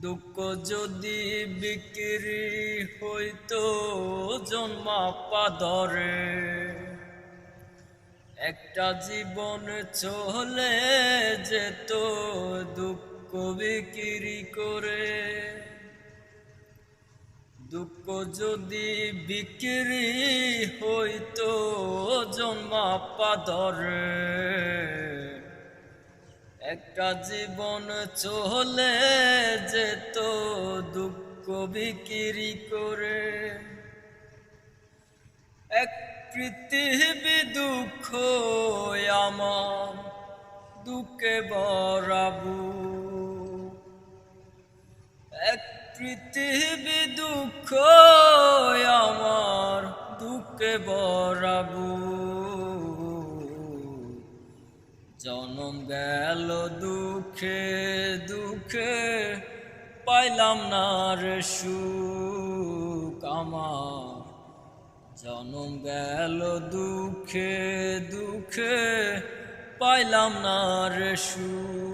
দুঃখ যদি বিক্রি হইতো জন্মাপ্পা ধরে, একটা জীবন চলে যেত দুঃখ বিক্রি করে। দুঃখ যদি বিক্রি হইতো জন্মাপ্পা ধরে, একটা জীবন চলে যেত দুঃখ বিক্রি করে। এক পৃথিবী দুঃখ আমার দুঃখে ভরাবু, এক পৃথিবী দুঃখ আমার দুঃখে ভরাবু। জনম গেল দুঃখে দুঃখে পাইলাম না রে সুখ আমার, জনম গেল দুঃখে দুঃখে পাইলাম না রে সুখ।